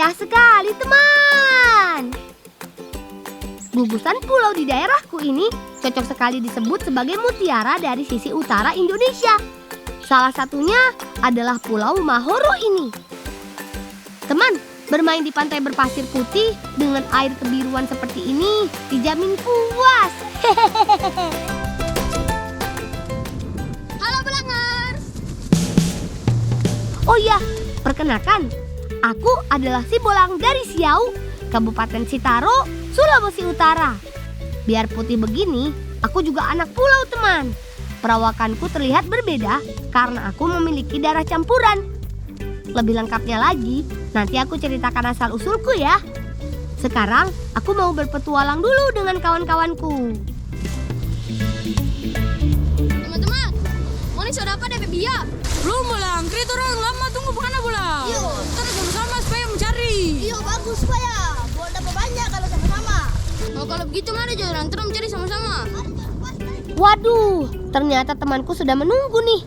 Indah sekali, teman. Gugusan pulau di daerahku ini cocok sekali disebut sebagai mutiara dari sisi utara Indonesia. Salah satunya adalah Pulau Mahoro ini. Teman, bermain di pantai berpasir putih dengan air kebiruan seperti ini dijamin puas. Halo Belangers. Oh iya, perkenalkan, aku adalah si Bolang dari Siau, Kabupaten Sitaro, Sulawesi Utara. Biar putih begini, aku juga anak pulau, teman. Perawakanku terlihat berbeda karena aku memiliki darah campuran. Lebih lengkapnya lagi, nanti aku ceritakan asal-usulku ya. Sekarang, aku mau berpetualang dulu dengan kawan-kawanku. Teman-teman, mau nih sudah apa DP Bia? Belum Bolang, kita orang lama tunggu bukan Bolang. Iya. Kita sama-sama supaya mencari. Iya bagus supaya boleh dapat banyak kalau sama-sama. Oh kalau begitu mari jalan terus mencari sama-sama. Waduh, ternyata temanku sudah menunggu nih.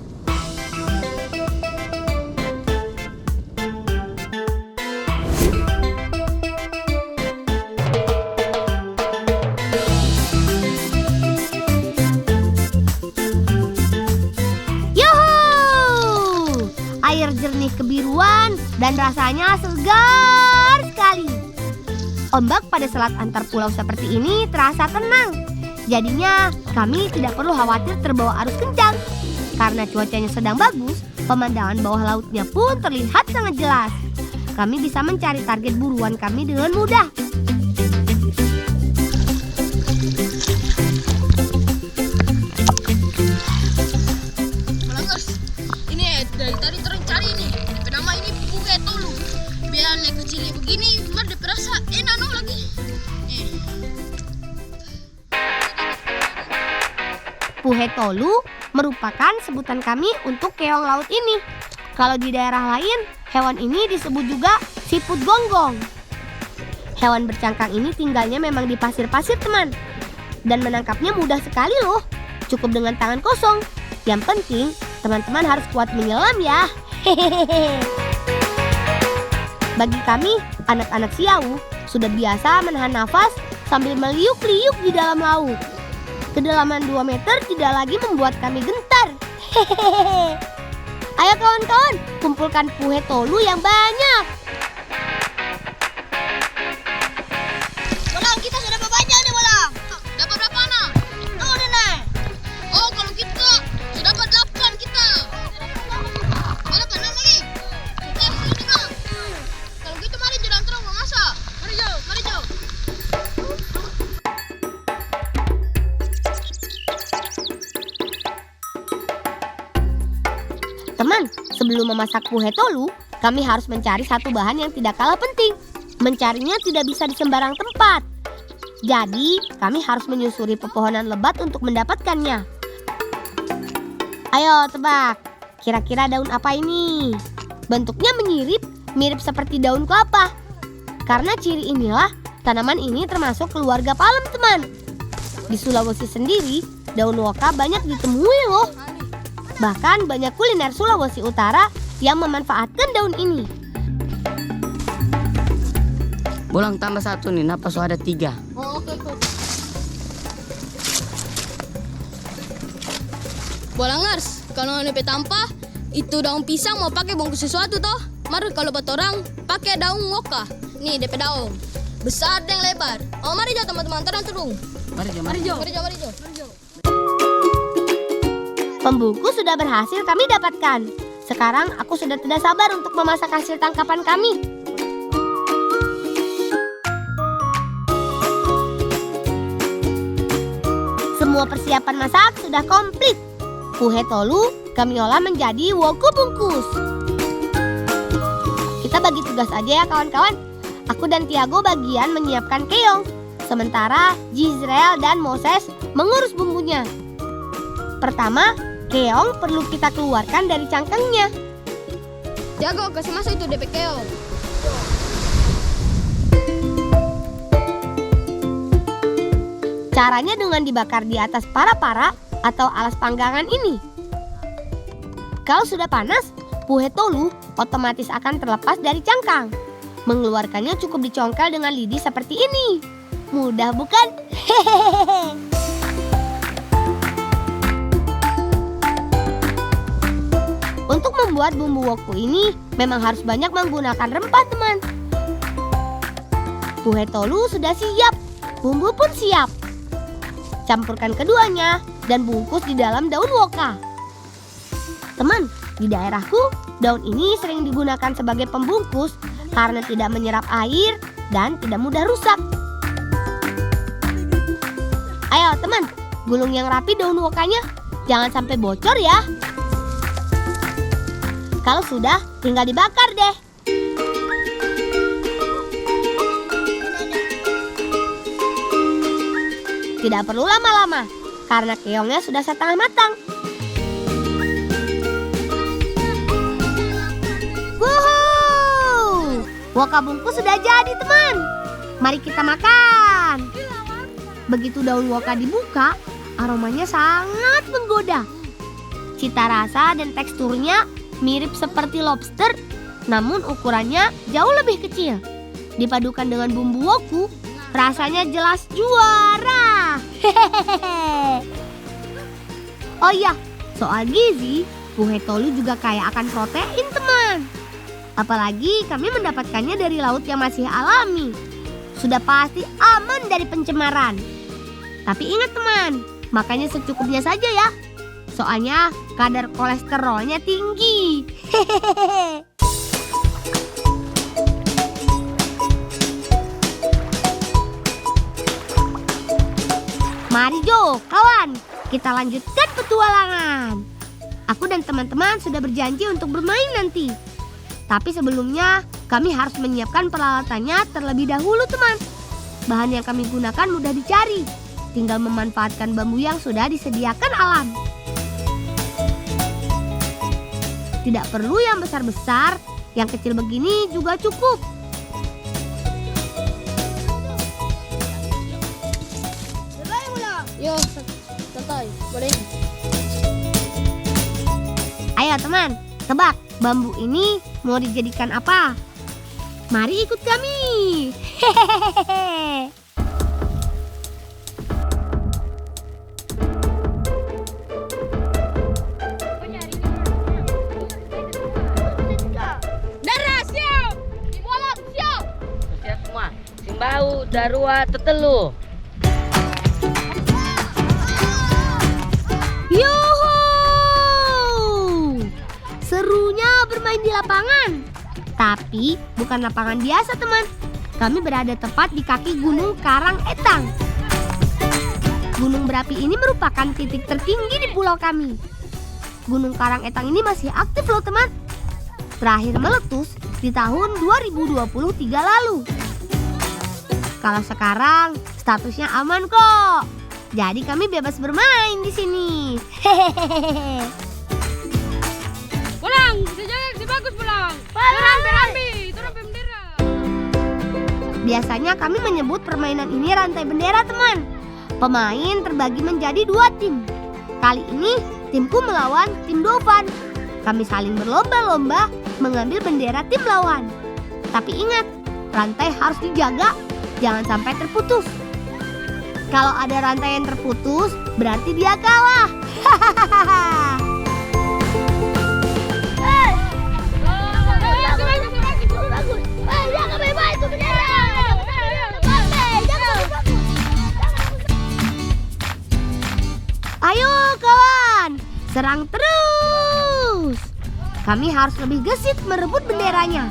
Yuhuu! Air jernih kebiruan dan rasanya segar sekali. Ombak pada selat antar pulau seperti ini terasa tenang. Jadinya kami tidak perlu khawatir terbawa arus kencang. Karena cuacanya sedang bagus, pemandangan bawah lautnya pun terlihat sangat jelas. Kami bisa mencari target buruan kami dengan mudah. Belangers, ini dari tadi terus cari nih. Nama ini Puhe Tolu. Biar naik kecil begini, mari perasa enak no lagi. Puhe Tolu merupakan sebutan kami untuk keong laut ini. Kalau di daerah lain, hewan ini disebut juga siput gonggong. Hewan bercangkang ini tinggalnya memang di pasir-pasir, teman. Dan menangkapnya mudah sekali loh. Cukup dengan tangan kosong. Yang penting, teman-teman harus kuat menyelam ya. Hehehe. Bagi kami, anak-anak Siau, sudah biasa menahan nafas sambil meliuk-liuk di dalam laut. Kedalaman 2 meter tidak lagi membuat kami gentar. Hehehe. Ayo kawan-kawan, kumpulkan Puhe Tolu yang banyak. Bolang, kita sudah dapat banyak nih Bolang. Dapat berapa nak? Oh nenek. Oh kalau kita sudah dapat 8 kita. Oh dapat 6 lagi. Kita ini mah. Kalau gitu mari jalan terus masak. Mari jauh, mari jauh. Teman, sebelum memasak Puhe Tolu, kami harus mencari satu bahan yang tidak kalah penting. Mencarinya tidak bisa di sembarang tempat. Jadi, kami harus menyusuri pepohonan lebat untuk mendapatkannya. Ayo tebak, kira-kira daun apa ini? Bentuknya mirip seperti daun kelapa. Karena ciri inilah, tanaman ini termasuk keluarga palem, teman. Di Sulawesi sendiri, daun woka banyak ditemui loh. Bahkan banyak kuliner Sulawesi Utara yang memanfaatkan daun ini. Bolang tambah 1 nih, napas ada 3. Oh oke. Bolangers, kalau nepe tampah itu daun pisang mau pakai bungkus sesuatu toh? Mari kalau buat orang pakai daun woka. Nih DP daun besar dan lebar. Oh mari jauh teman-teman, turun. Mari jom. Mari jauh. Pembungkus sudah berhasil kami dapatkan. Sekarang aku sudah tidak sabar untuk memasak hasil tangkapan kami. Semua persiapan masak sudah komplit. Puhe Tolu kami olah menjadi woku bungkus. Kita bagi tugas aja ya kawan-kawan. Aku dan Tiago bagian menyiapkan keong. Sementara Jizreel dan Moses mengurus bumbunya. Pertama, keong perlu kita keluarkan dari cangkangnya. Jago kasih masuk itu DP keong. Caranya dengan dibakar di atas para-para atau alas panggangan ini. Kalau sudah panas, Puhe Tolu otomatis akan terlepas dari cangkang. Mengeluarkannya cukup dicongkel dengan lidi seperti ini. Mudah bukan? Hehehe. Untuk membuat bumbu woku ini memang harus banyak menggunakan rempah, teman. Puhe tolu sudah siap, bumbu pun siap. Campurkan keduanya dan bungkus di dalam daun woka. Teman, di daerahku daun ini sering digunakan sebagai pembungkus karena tidak menyerap air dan tidak mudah rusak. Ayo teman, gulung yang rapi daun wokanya, jangan sampai bocor ya. Kalau sudah, tinggal dibakar deh. Tidak perlu lama-lama, karena keongnya sudah setengah matang. Wuhuu! Woka bungkus sudah jadi, teman. Mari kita makan. Begitu daun woka dibuka, aromanya sangat menggoda. Cita rasa dan teksturnya mirip seperti lobster, namun ukurannya jauh lebih kecil. Dipadukan dengan bumbu woku, rasanya jelas juara. Hehehe. Oh iya, soal gizi, puhe tolu juga kaya akan protein, teman. Apalagi kami mendapatkannya dari laut yang masih alami. Sudah pasti aman dari pencemaran. Tapi ingat teman, makannya secukupnya saja ya. Soalnya kadar kolesterolnya tinggi. Hehehe. Mari Jo, kawan, kita lanjutkan petualangan. Aku dan teman-teman sudah berjanji untuk bermain nanti. Tapi sebelumnya kami harus menyiapkan peralatannya terlebih dahulu, teman. Bahan yang kami gunakan mudah dicari. Tinggal memanfaatkan bambu yang sudah disediakan alam. Tidak perlu yang besar-besar, yang kecil begini juga cukup. Yo, santai, boleh. Ayo teman, tebak bambu ini mau dijadikan apa? Mari ikut kami. Hehehe. Darah siap. Di bola siap. Siap semua. Simbau, darua, tetelu. Yuhu! Serunya bermain di lapangan. Tapi bukan lapangan biasa, teman. Kami berada tepat di kaki Gunung Karangetang. Gunung berapi ini merupakan titik tertinggi di pulau kami. Gunung Karangetang ini masih aktif loh, teman. Terakhir meletus di tahun 2023 lalu. Kalau sekarang statusnya aman kok. Jadi kami bebas bermain di sini. Hehehe. Bolang, sejalan si bagus bolang. Rambi, itu rambi bendera. Biasanya kami menyebut permainan ini rantai bendera, teman. Pemain terbagi menjadi 2 tim. Kali ini timku melawan tim Dofan. Kami saling berlomba-lomba mengambil bendera tim lawan. Tapi ingat, rantai harus dijaga, jangan sampai terputus. Kalau ada rantai yang terputus, berarti dia kalah. Hahaha. Ayo kawan, serang terus. Kami harus lebih gesit merebut benderanya.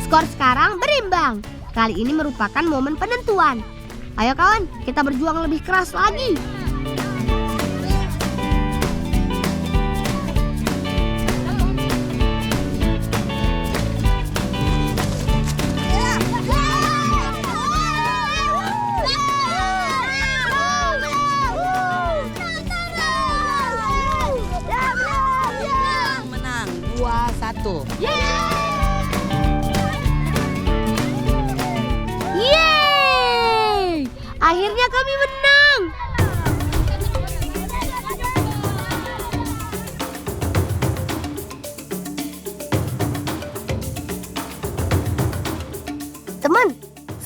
Skor sekarang berimbang. Kali ini merupakan momen penentuan. Ayo kawan, kita berjuang lebih keras lagi. Menang 2-1.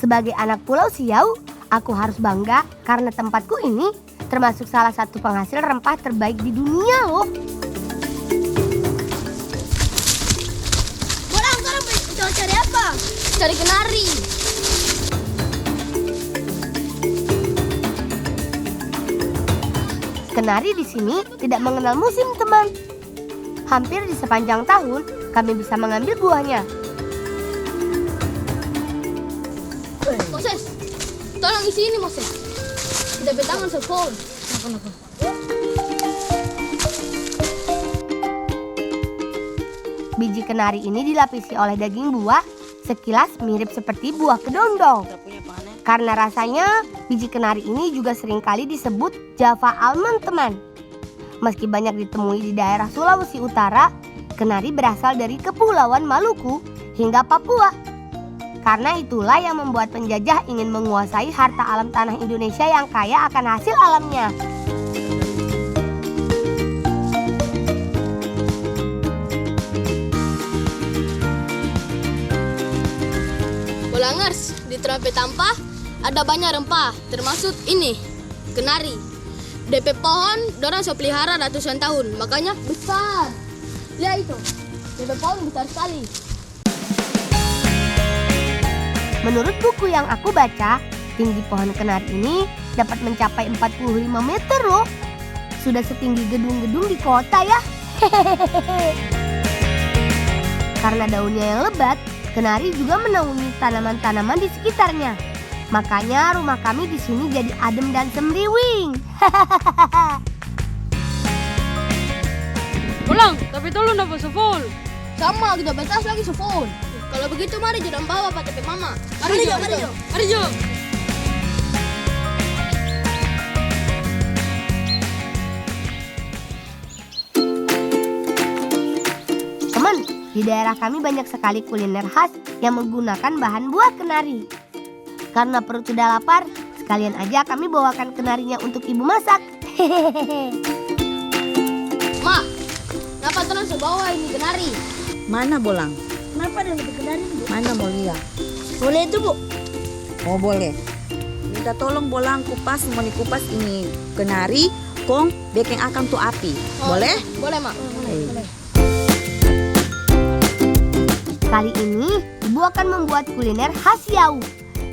Sebagai anak Pulau Siau, aku harus bangga karena tempatku ini termasuk salah satu penghasil rempah terbaik di dunia loh. Bolang, sekarang mau cari apa? Cari kenari. Kenari di sini tidak mengenal musim, teman. Hampir di sepanjang tahun kami bisa mengambil buahnya. Moses, tolong isi ini Moses. Tidak petangan sepol. Kenapa? Biji kenari ini dilapisi oleh daging buah, sekilas mirip seperti buah kedondong. Karena rasanya, biji kenari ini juga seringkali disebut Java almond, teman. Meski banyak ditemui di daerah Sulawesi Utara, kenari berasal dari Kepulauan Maluku hingga Papua. Karena itulah yang membuat penjajah ingin menguasai harta alam tanah Indonesia yang kaya akan hasil alamnya. Bolangers, di Terape Tampah ada banyak rempah, termasuk ini, kenari. DP pohon, dorang so pelihara ratusan tahun, makanya besar. Lihat itu, DP pohon besar sekali. Menurut buku yang aku baca, tinggi pohon kenari ini dapat mencapai 45 meter loh. Sudah setinggi gedung-gedung di kota ya. Karena daunnya yang lebat, kenari juga menaungi tanaman-tanaman di sekitarnya. Makanya rumah kami di sini jadi adem dan semriwing. Bolang, tapi tolong dapat sepul. Sama, kita batas lagi sepol. Kalau begitu mari jangan bawa Pak Tepe Mama. Mari Jo. Mari Jo. Teman, di daerah kami banyak sekali kuliner khas yang menggunakan bahan buah kenari. Karena perut sudah lapar, sekalian aja kami bawakan kenarinya untuk ibu masak. Mak, kenapa terus bawa ini kenari? Mana Bolang? Kenapa ada lebih kenari, Bu? Mana mau lihat? Boleh itu, Bu? Oh boleh. Minta tolong Bolang kupas, mau dikupas ini kenari, kong bikin akan tuh api. Boleh? Boleh, Mak. Boleh. Kali ini ibu akan membuat kuliner khas Siau,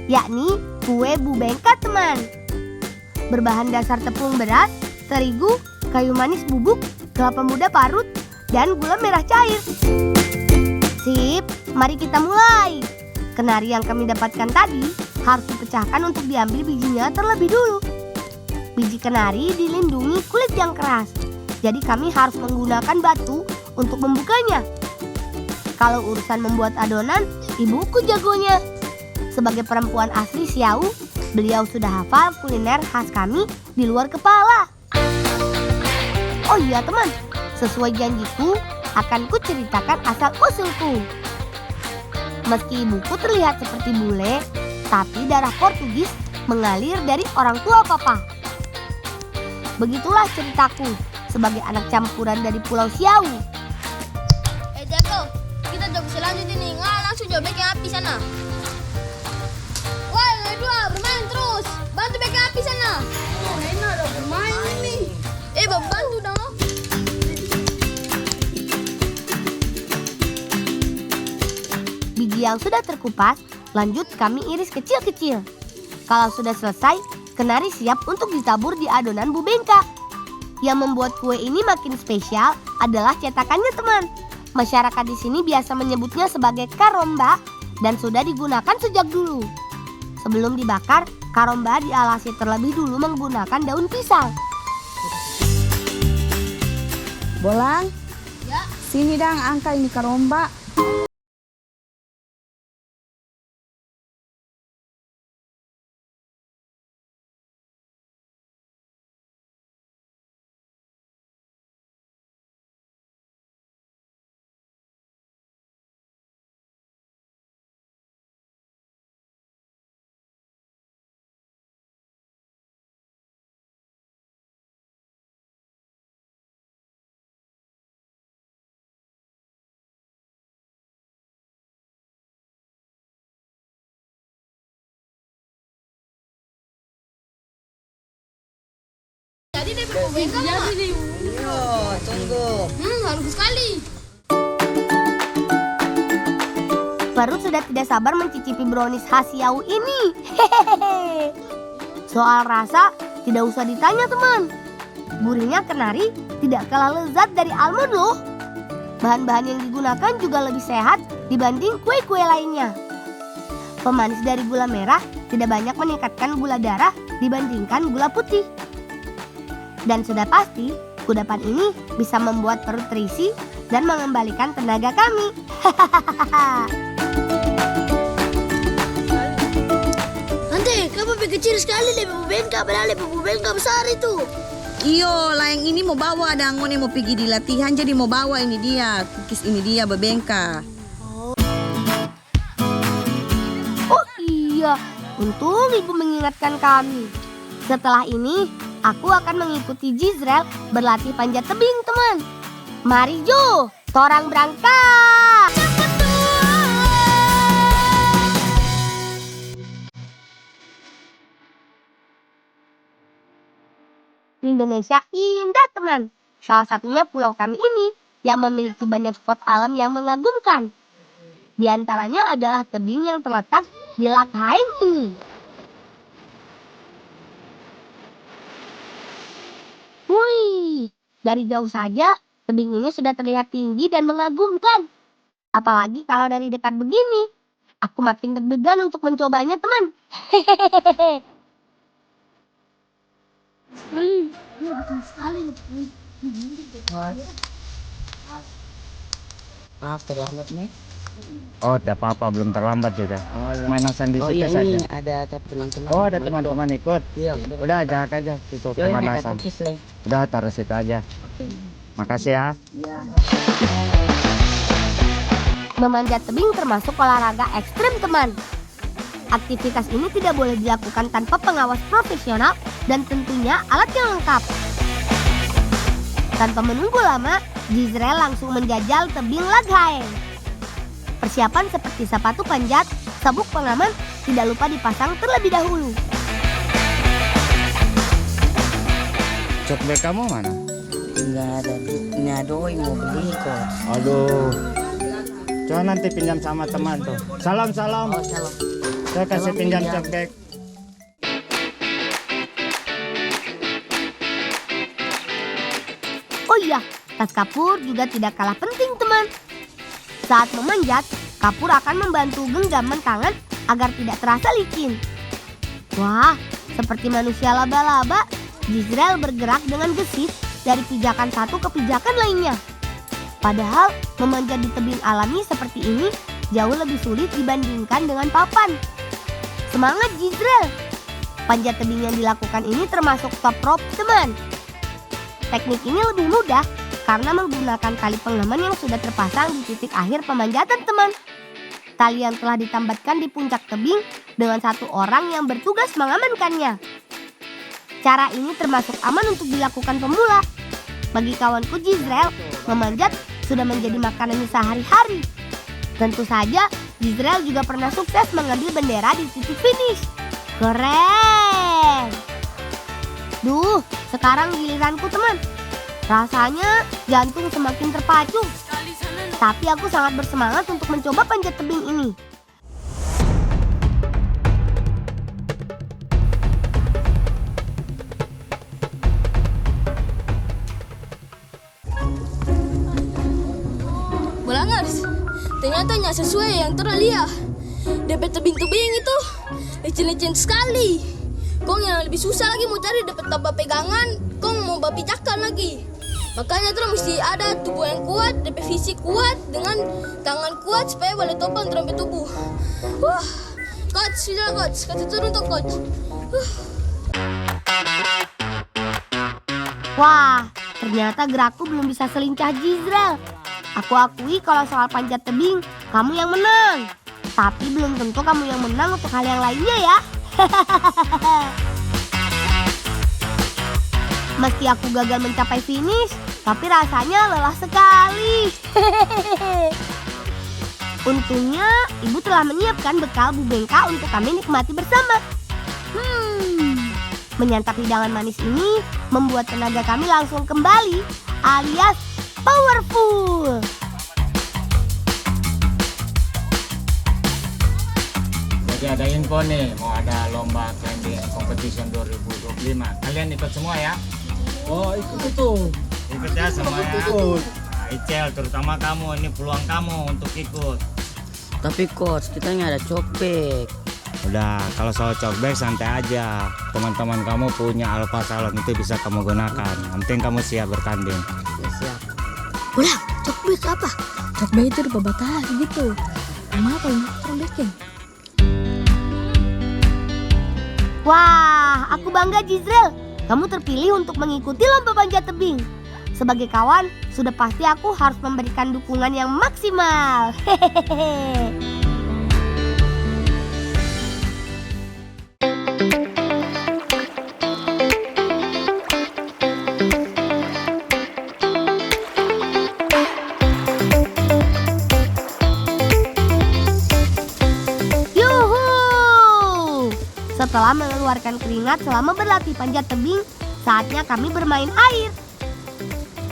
yakni kue bubengka, teman. Berbahan dasar tepung beras, terigu, kayu manis bubuk, kelapa muda parut, dan gula merah cair. Sip, mari kita mulai. Kenari yang kami dapatkan tadi harus dipecahkan untuk diambil bijinya terlebih dulu. Biji kenari dilindungi kulit yang keras, jadi kami harus menggunakan batu untuk membukanya. Kalau urusan membuat adonan, ibuku jagonya. Sebagai perempuan asli Siau, beliau sudah hafal kuliner khas kami di luar kepala. Oh iya teman, sesuai janjiku, akan kuceritakan asal-usulku. Meski ibuku terlihat seperti bule, tapi darah Portugis mengalir dari orang tua papa. Begitulah ceritaku sebagai anak campuran dari Pulau Siau. Jago, kita coba selanjutnya nih. Langsung coba bikin api sana. Woi, dua bermain terus. Bantu bikin api sana. Oh, enak dong bermain nih. Bantu dong. Biji yang sudah terkupas, lanjut kami iris kecil-kecil. Kalau sudah selesai, kenari siap untuk ditabur di adonan bubengka. Yang membuat kue ini makin spesial adalah cetakannya, teman. Masyarakat di sini biasa menyebutnya sebagai karomba dan sudah digunakan sejak dulu. Sebelum dibakar, karomba dialasi terlebih dulu menggunakan daun pisang. Bolang, Ya. sini dang angkat ini karomba. deh bengkel Mama. Yo, tunggu. Bagus sekali. Perut sudah tidak sabar mencicipi brownies khas Yau ini. Hehehe. Soal rasa tidak usah ditanya teman. Gurihnya kenari tidak kalah lezat dari almond loh. Bahan-bahan yang digunakan juga lebih sehat dibanding kue-kue lainnya. Pemanis dari gula merah tidak banyak meningkatkan gula darah dibandingkan gula putih. Dan sudah pasti, kudapan ini bisa membuat perut terisi dan mengembalikan tenaga kami. Ante, kamu lebih kecil sekali deh bengkel, padahal bengkel besar itu. Iyo, lah yang ini mau bawa Dangone mau pergi di latihan jadi mau bawa ini dia, cookies ini dia bebengka. Oh iya, untung ibu mengingatkan kami. Setelah ini, aku akan mengikuti Jizrel berlatih panjat tebing teman. Mari Jo, torang berangkat. Indonesia indah teman. Salah satunya pulau kami ini yang memiliki banyak spot alam yang mengagumkan. Di antaranya adalah tebing yang terletak di Laghaeng ini. Wih, dari jauh saja tebing ini sudah terlihat tinggi dan mengagumkan. Apalagi kalau dari dekat begini. Aku makin deg-degan untuk mencobanya teman. Hehehe. Maaf terlambat nih. Oh, tidak apa-apa, belum terlambat juga. Mainan sandi Oh kita iya ini saja. ada teman-teman. Oh, ada teman-teman ikut. Iya. Udah, ajak aja situ Yo, ini pemanasan. kata Kisle. Udah, taruh situ aja. Makasih ya. Memanjat tebing termasuk olahraga ekstrim teman. Aktivitas ini tidak boleh dilakukan tanpa pengawas profesional dan tentunya alat yang lengkap. Tanpa menunggu lama, Jizrel langsung menjajal tebing Laghaeng. Persiapan seperti sepatu panjat, sabuk pengaman tidak lupa dipasang terlebih dahulu. Cokbek kamu mana? Enggak ada. Ini doi mau beli kok. Aduh. Coba nanti pinjam sama teman tuh. Salam. Oh salah. Saya kasih Salam pinjam pinjam. cokbek. Oh iya, tas kapur juga tidak kalah penting teman. Saat memanjat, kapur akan membantu genggaman tangan agar tidak terasa licin. Wah, seperti manusia laba-laba, Jizrel bergerak dengan gesit dari pijakan satu ke pijakan lainnya. Padahal memanjat di tebing alami seperti ini jauh lebih sulit dibandingkan dengan papan. Semangat Jizrel! Panjat tebing yang dilakukan ini termasuk top rope teman. Teknik ini lebih mudah karena menggunakan tali pengaman yang sudah terpasang di titik akhir pemanjatan teman. Tali yang telah ditambatkan di puncak tebing dengan satu orang yang bertugas mengamankannya. Cara ini termasuk aman untuk dilakukan pemula. Bagi kawanku Jizrel, memanjat sudah menjadi makanannya sehari-hari. Tentu saja, Jizrel juga pernah sukses mengambil bendera di titik finish. Keren! Duh, sekarang giliranku teman. Rasanya jantung semakin terpacu. Tapi aku sangat bersemangat untuk mencoba panjat tebing ini. Bolangers, ternyata nggak sesuai yang Tora lihat. DP tebing-tebing itu licin-licin sekali. Kong yang lebih susah lagi mau cari dapat tanpa pegangan, kong mau bapijakan lagi. Makanya Tora mesti ada tubuh yang kuat, DP fisik kuat dengan tangan kuat supaya boleh topang dalam tubuh. Coach, sudah coach, kata turun tuh coach. Wah, ternyata gerakku belum bisa selincah Jizrel. Aku akui kalau soal panjat tebing, kamu yang menang. Tapi belum tentu kamu yang menang untuk hal yang lainnya ya. Meski aku gagal mencapai finish, tapi rasanya lelah sekali. Untungnya, ibu telah menyiapkan bekal bubengka untuk kami nikmati bersama. Menyantap hidangan manis ini membuat tenaga kami langsung kembali alias powerful. Jadi ada info nih, mau ada lomba climbing competition 2025. Kalian ikut semua ya? Oh, ikut itu. Ikut ya semua ya? Ikut. Nah, Icel, terutama kamu, ini peluang kamu untuk ikut. Tapi coach, kita ini ada copek. Udah, kalau soal cokbek santai aja. Teman-teman kamu punya Alpha Salon, itu bisa kamu gunakan. Yang penting kamu siap bertanding. Ya, siap. Udah, cokbek apa? Cokbek itu dibabatah gitu. Emang apa yang terbekin? Wah, aku bangga Jizrel. Kamu terpilih untuk mengikuti lomba panjat tebing. Sebagai kawan, sudah pasti aku harus memberikan dukungan yang maksimal. Hehehe. Yuhu! Setelah mengeluarkan keringat selama berlatih panjat tebing, saatnya kami bermain air.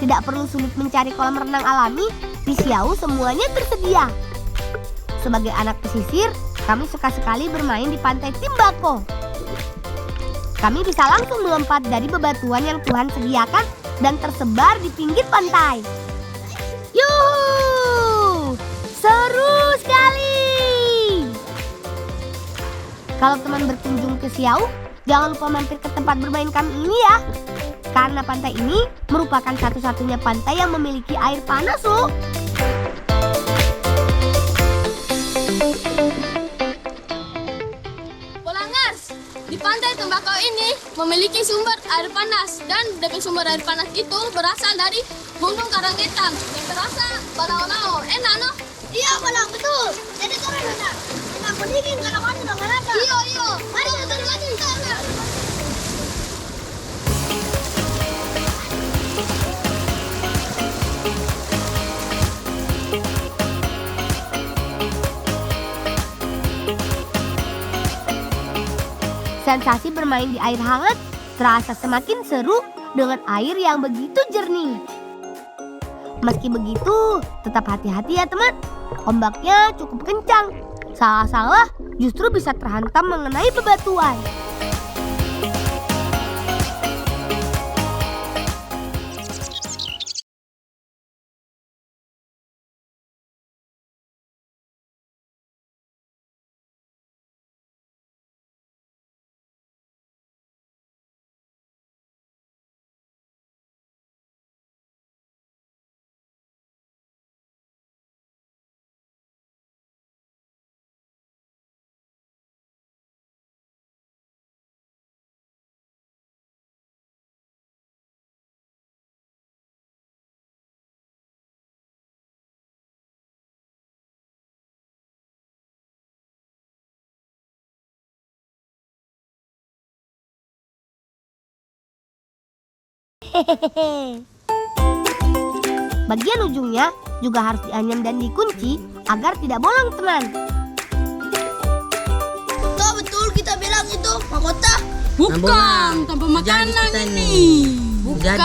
Tidak perlu sulit mencari kolam renang alami, di Siau semuanya tersedia. Sebagai anak pesisir, kami suka sekali bermain di pantai Timbako. Kami bisa langsung melompat dari bebatuan yang Tuhan sediakan dan tersebar di pinggir pantai. Yuhu! Seru sekali! Kalau teman berkunjung ke Siau, jangan lupa mampir ke tempat bermain kami ini ya. Karena pantai ini merupakan satu-satunya pantai yang memiliki air panas loh. Bolangers, di pantai Tembakau ini memiliki sumber air panas. Dan dari sumber air panas itu berasal dari Gunung Karangetang yang terasa balao-lao. Enak no? Iya, Bolang, betul. Jadi turun ada. Aku dingin kalau kamu udah nggak ada. Iyo. Mari kita lagi. Sensasi bermain di air hangat terasa semakin seru dengan air yang begitu jernih. Meski begitu, tetap hati-hati ya teman. Ombaknya cukup kencang. Salah-salah justru bisa terhantam mengenai bebatuan. Hehehe. Bagian ujungnya juga harus dianyam dan dikunci agar tidak bolong teman. Tuh betul kita bilang itu mahkota. Bukan, tanpa makanan kita ini. Bukan,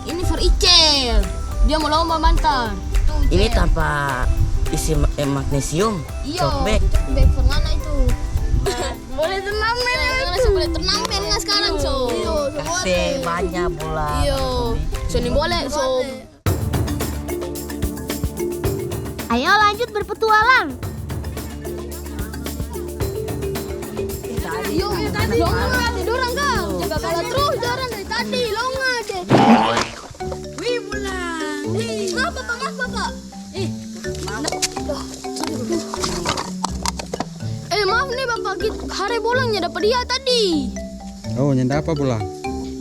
ini for Icel. Dia mau lomba mantan. Ini tanpa isi magnesium. Cokbek. Cokbek for mana itu? Boleh tenang men. Boleh tenang men sekarang so. Kasih banyak bola. Iyo, so ini boleh so. Ayo lanjut berpetualang. Yo, longa tidur enggak? Jaga kala terus jalan dari tadi, longa deh. Wih, pulang. Maaf, Bapak. Maaf nih Bapak, hari bolangnya dapat dia tadi. Oh, nyenda apa bolang?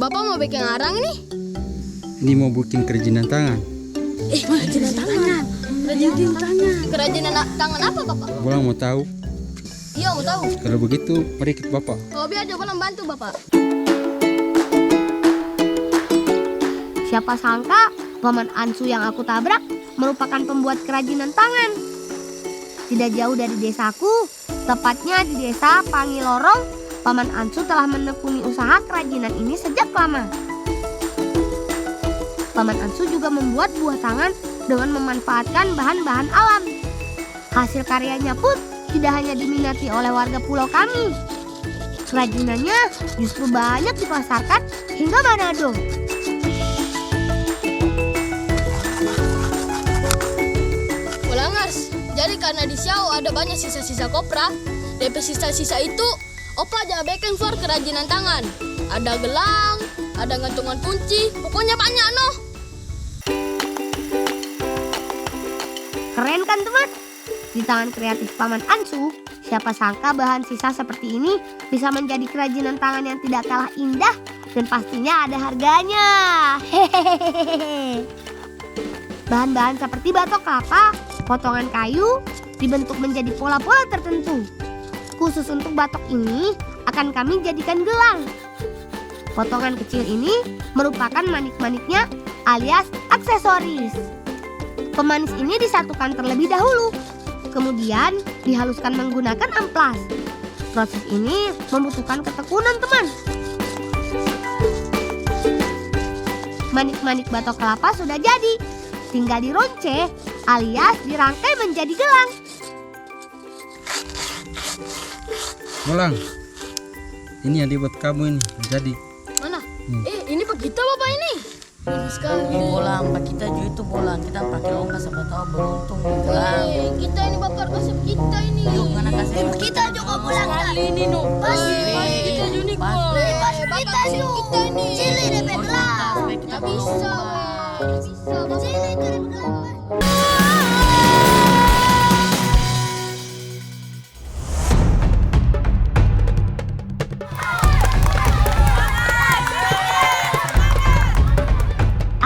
Bapak mau bikin arang ini? Ini mau bikin kerajinan tangan. Kerajinan tangan. Kerajinan tangan apa Bapak? Bolang mau tahu? Iya, mau tahu. Kalau begitu, mari ikut Bapak. Oh, biar aja Bolang bantu Bapak. Siapa sangka Paman Ansu yang aku tabrak merupakan pembuat kerajinan tangan. Tidak jauh dari desaku, tepatnya di desa Pangilorong, Paman Ansu telah menekuni usaha kerajinan ini sejak lama. Paman Ansu juga membuat buah tangan dengan memanfaatkan bahan-bahan alam. Hasil karyanya pun tidak hanya diminati oleh warga pulau kami. Kerajinannya justru banyak dipasarkan hingga Manado. Bolangas, jadi karena di Siau ada banyak sisa-sisa kopra, dari sisa-sisa itu Opa aja bikin for kerajinan tangan. Ada gelang, ada gantungan kunci, pokoknya banyak noh. Keren kan teman? Di tangan kreatif Paman Ansu, siapa sangka bahan sisa seperti ini bisa menjadi kerajinan tangan yang tidak kalah indah dan pastinya ada harganya. Hehehe. Bahan-bahan seperti batok kelapa, potongan kayu dibentuk menjadi pola-pola tertentu. Khusus untuk batok ini akan kami jadikan gelang. Potongan kecil ini merupakan manik-maniknya alias aksesoris. Pemanis ini disatukan terlebih dahulu, kemudian dihaluskan menggunakan amplas. Proses ini membutuhkan ketekunan teman. Manik-manik batok kelapa sudah jadi, tinggal dironce alias dirangkai menjadi gelang. Bolang, ini yang dibuat kamu ini. Jadi, Mana? Ini Pak kita Bapak ini. Ini sekali. Bolang, Pak kita juga itu bolang. Kita pakai longga siapa tahu beruntung di gelang. Kita ini Bapak kasih kita ini. Yuk, mana kasih Kita juga pulang kali ini no. Pas kita unik Pas. Pas kita kita ini. Cili deh gelang. Nggak bisa. Nggak bisa. Cili itu deh gelang.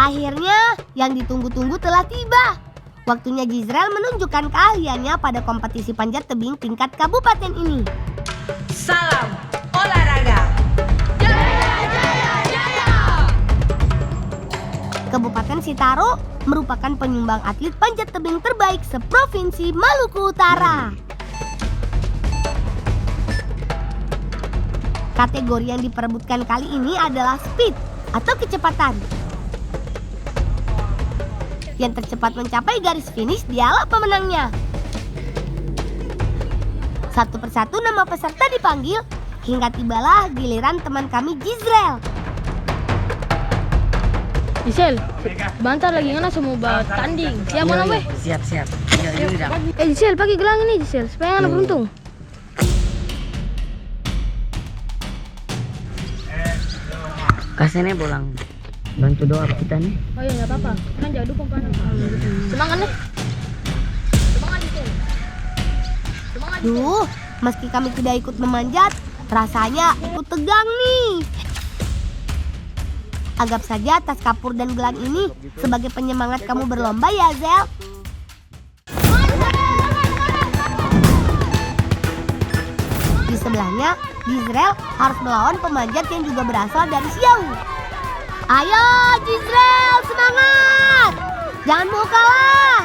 Akhirnya yang ditunggu-tunggu telah tiba. Waktunya Jizrel menunjukkan keahliannya pada kompetisi panjat tebing tingkat kabupaten ini. Salam olahraga. Kabupaten Sitaro merupakan penyumbang atlet panjat tebing terbaik seprovinsi Maluku Utara. Kategori yang diperebutkan kali ini adalah speed atau kecepatan. Yang tercepat mencapai garis finish dialah pemenangnya. Satu persatu nama peserta dipanggil hingga tibalah giliran teman kami Jizrel. Gisel, bentar lagi ngana semua buat tanding. Siap mana weh? Siap. Yuk, dah. Gisel pakai gelang ini Gisel supaya ngana beruntung. Kasihnya bolang. Bantu doa kita nih. Oh iya nggak apa-apa. Kan jauh dukung kan. Semangat nih. Semangat Gisel. Semangat. Duh, meski kami tidak ikut memanjat, rasanya ikut tegang nih. Anggap saja tas kapur dan gelang ini sebagai penyemangat kamu berlomba ya, Zel. Di sebelahnya, Jizrel harus melawan pemanjat yang juga berasal dari Siau. Ayo Jizrel, semangat! Jangan mau kalah!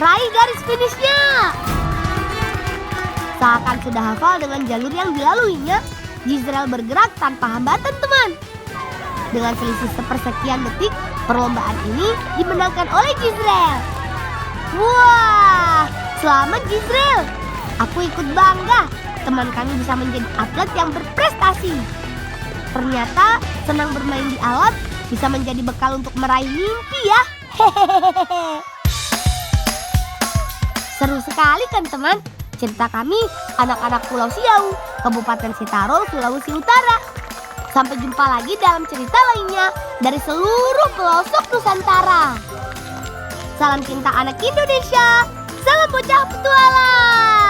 Raih garis finishnya! Seakan sudah hafal dengan jalur yang dilaluinya, Jizrel bergerak tanpa hambatan teman. Dengan selisih sepersekian detik, perlombaan ini dimenangkan oleh Jizrel. Wah, selamat Jizrel! Aku ikut bangga, teman kami bisa menjadi atlet yang berprestasi. Ternyata senang bermain di alat bisa menjadi bekal untuk meraih mimpi ya. Hehehe. Seru sekali kan teman? Cerita kami anak-anak Pulau Siau, Kabupaten Sitaro, Sulawesi Utara. Sampai jumpa lagi dalam cerita lainnya dari seluruh pelosok Nusantara. Salam cinta anak Indonesia, salam bocah petualang.